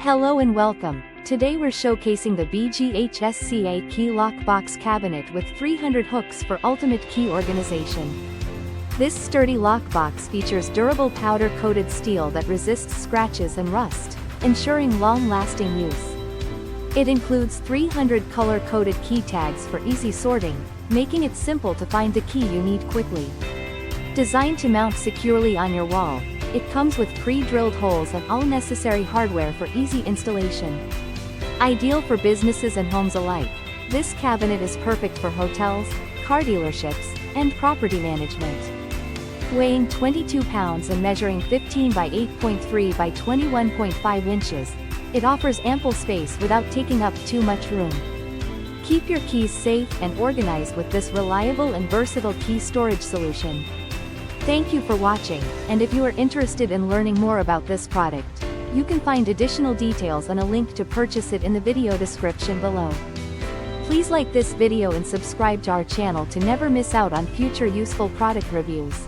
Hello and welcome. Today we're showcasing the BGHSCA key lockbox cabinet with 300 hooks for ultimate key organization. This sturdy lockbox features durable powder-coated steel that resists scratches and rust, ensuring long-lasting use. It includes 300 color-coded key tags for easy sorting, making it simple to find the key you need quickly. Designed to mount securely on your wall, it comes with pre-drilled holes and all necessary hardware for easy installation. Ideal for businesses and homes alike, this cabinet is perfect for hotels, car dealerships, and property management. Weighing 22 pounds and measuring 15 by 8.3 by 21.5 inches, it offers ample space without taking up too much room. Keep your keys safe and organized with this reliable and versatile key storage solution. Thank you for watching, and if you are interested in learning more about this product, you can find additional details and a link to purchase it in the video description below. Please like this video and subscribe to our channel to never miss out on future useful product reviews.